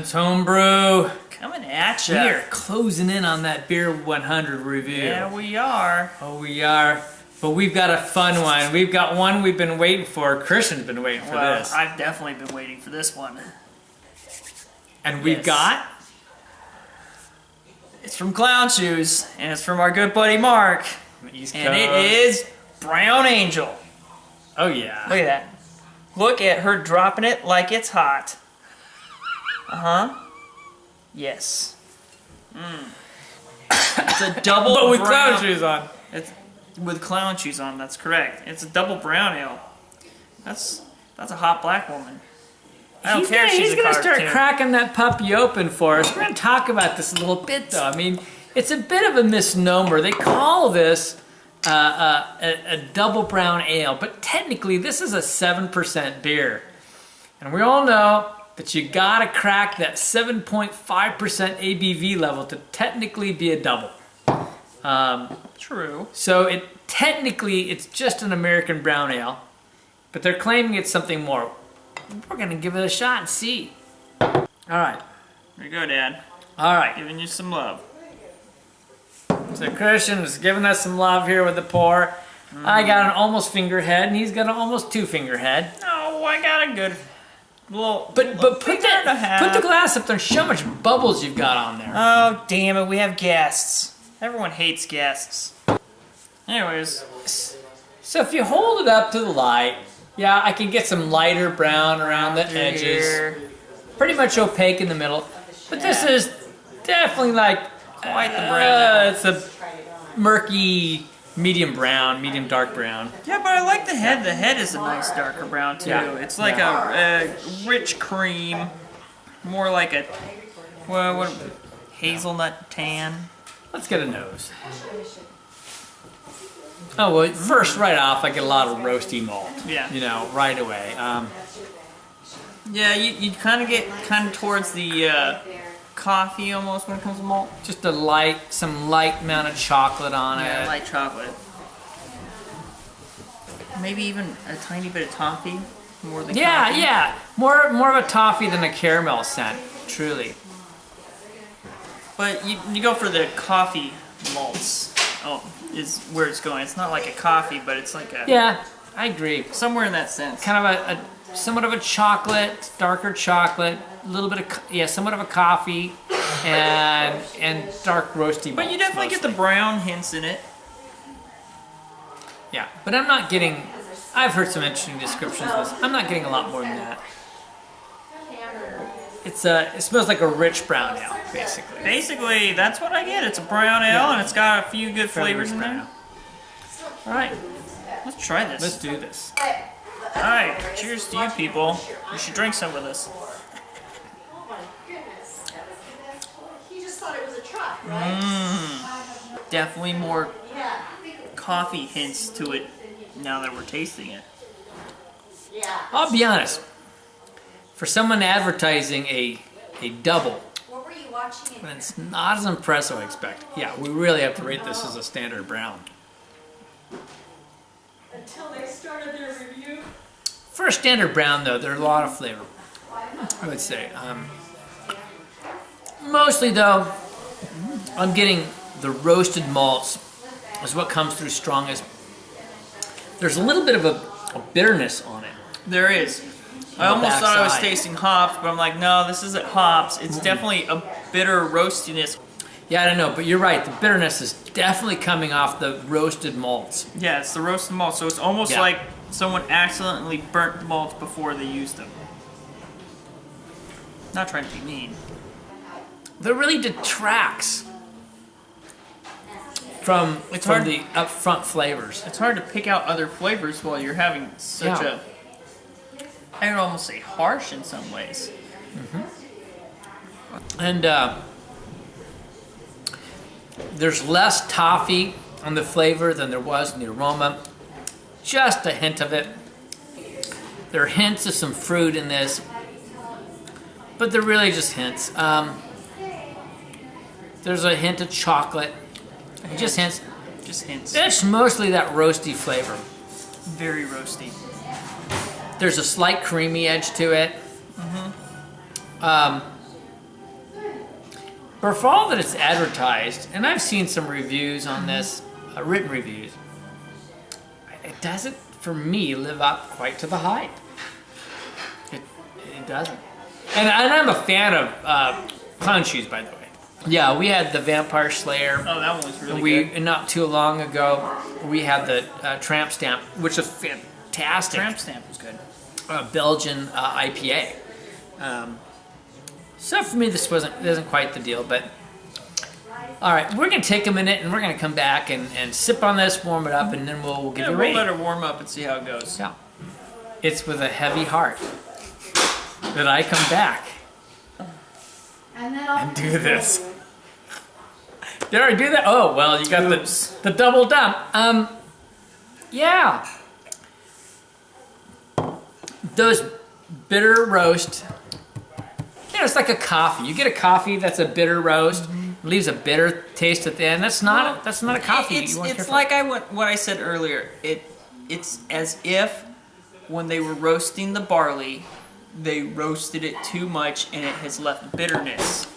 Clements Homebrew. Coming at you. We are closing in on that Beer 100 review. Yeah, we are. Oh, we are. But we've got a fun one. We've got one we've been waiting for. Christian's been waiting for this. I've definitely been waiting for this one. And we've got... It's from Clown Shoes, and it's from our good buddy Mark. East and it is Brown Angel. Oh, yeah. Look at that. Look at her dropping it like it's hot. Uh-huh. Yes. It's a double but with brown. clown shoes on. It's with clown shoes on, that's correct. It's a double brown ale. That's a hot black woman. I don't care if she's He's going to start cartoon. cracking that puppy open for us. We're going to talk about this a little bit, though. I mean, it's a bit of a misnomer. They call this a double brown ale, but technically this is a 7% beer. And we all know that you got to crack that 7.5% ABV level to technically be a double. True. So technically it's just an American brown ale, but they're claiming it's something more. We're going to give it a shot and see. All right. Here you go, Dad. All right. Giving you some love. So Christian is giving us some love here with the pour. I got an almost finger head, and he's got an almost 2-finger head. No, I got a good little. But put the glass up there and show how much bubbles you've got on there. Oh, damn it. We have guests. Everyone hates guests. Anyways. So if you hold it up to the light, yeah, I can get some lighter brown around the edges. Pretty much opaque in the middle. But this is definitely like quite the brown. It's a murky medium brown, medium dark brown. Yeah, but I like the head. The head is a nice darker brown too. Yeah. It's like a rich cream, more like a what hazelnut tan. Let's get a nose. Oh, well, first, right off, I get a lot of roasty malt. Yeah. You know, right away. Yeah, you kind of get towards the coffee almost when it comes to malt. Just some light amount of chocolate on Yeah, it. light chocolate. Maybe even a tiny bit of toffee, more than coffee. Yeah. More of a toffee than a caramel scent, truly. But you go for the coffee malts. Oh, is where it's going. It's not like a coffee, but it's like a... Yeah, I agree. Somewhere in that sense. Kind of somewhat of a chocolate, darker chocolate, a little bit of, somewhat of a coffee, and dark roasty malts. But you definitely get the brown hints in it. Yeah, but I'm not getting... I've heard some interesting descriptions of this. I'm not getting a lot more than that. It smells like a rich brown ale, basically. Basically, that's what I get. It's a brown ale, and it's got a few good flavors in there. All right, let's try this. Let's do this. All right, cheers to you people. You should drink some with us. Definitely more coffee hints to it now that we're tasting it. I'll be honest. For someone advertising a double, it's not as impressive as I expect. Yeah, we really have to rate this as a standard brown. Until they started their review. For a standard brown, though, there's a lot of flavor, I would say. Mostly, though, I'm getting the roasted malts is what comes through strongest. There's a little bit of a bitterness on it. There is. I almost thought I was tasting hops, but I'm like, no, this isn't hops. It's definitely a bitter roastiness. Yeah, I don't know, but you're right. The bitterness is definitely coming off the roasted malts. Yeah, it's the roasted malt, so it's almost like someone accidentally burnt the malts before they used them. Not trying to be mean. That really detracts from the upfront flavors. It's hard to pick out other flavors while you're having such a... I would almost say harsh in some ways. And there's less toffee on the flavor than there was in the aroma. Just a hint of it. There are hints of some fruit in this, but they're really just hints. There's a hint of chocolate. Just hints. Just hints. It's mostly that roasty flavor. Very roasty. There's a slight creamy edge to it. For all that it's advertised, and I've seen some reviews on this, written reviews, it doesn't, for me, live up quite to the hype. It doesn't. And I'm a fan of clown shoes, by the way. Yeah, we had the Vampire Slayer. Oh, that one was really good. And not too long ago, we had the Tramp Stamp, which is fantastic. Tramp Stamp was good. Belgian IPA. So for me, this isn't quite the deal, but all right, we're gonna take a minute and we're gonna come back and sip on this, warm it up, and then we'll give you a we'll rating. let her warm up and see how it goes. Yeah, it's with a heavy heart that I come back and do this. Did I do that? Oh well, you got the double dump. Yeah, those bitter roast. You know, it's like a coffee. You get a coffee that's a bitter roast, leaves a bitter taste at the end. That's not a coffee. It's like what I said earlier. It's as if when they were roasting the barley, they roasted it too much and it has left bitterness.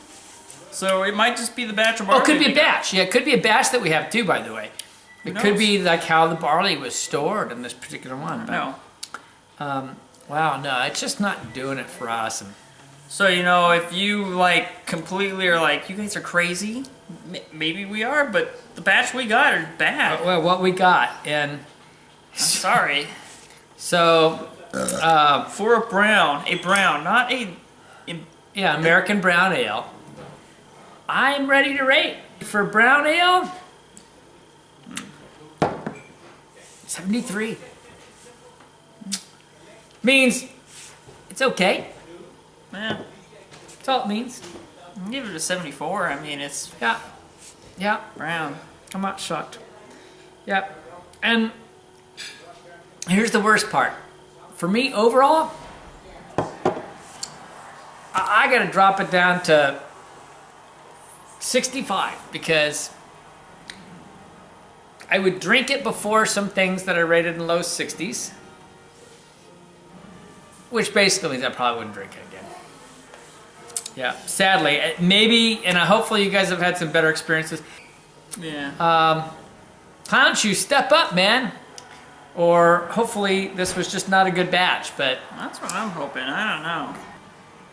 So it might just be the batch of barley. Oh, it could be a batch. Yeah, it could be a batch that we have too, by the way. It could be like how the barley was stored in this particular one. But, No. wow, no, it's just not doing it for us. And So, you know, if you, like, completely are like, you guys are crazy, maybe we are, but the batch we got are bad. well, what we got, and I'm sorry. so, For a brown, not a... yeah, American Brown Ale. I'm ready to rate. For brown ale, 73. Means it's okay. Yeah, That's all it means. I'll give it a 74. I mean, it's Yeah, brown. I'm not shocked. Yeah, and here's the worst part. For me, overall, I gotta drop it down to 65 because I would drink it before some things that are rated in low 60s, which basically means I probably wouldn't drink it again. Yeah, sadly, maybe, and hopefully you guys have had some better experiences. Yeah. Clown Shoe, step up, man. Or hopefully this was just not a good batch, but That's what I'm hoping. I don't know.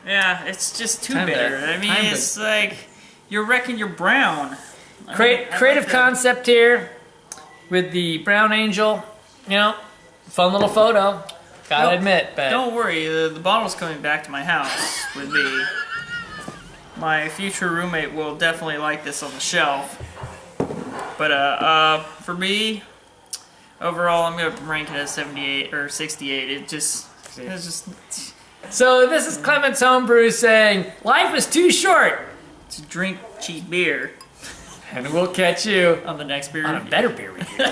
Yeah, it's just too Time to- bitter. I mean, time to- it's like you're wrecking your brown. creative concept here with the Brown Angel. You know, fun little photo. Gotta admit, but Don't worry, the bottle's coming back to my house with me. My future roommate will definitely like this on the shelf. But for me, overall, I'm gonna rank it as 78 or 68. It's just. So this is Clements Homebrew saying, life is too short. To drink cheap beer And we'll catch you on the next beer on a review. better beer review.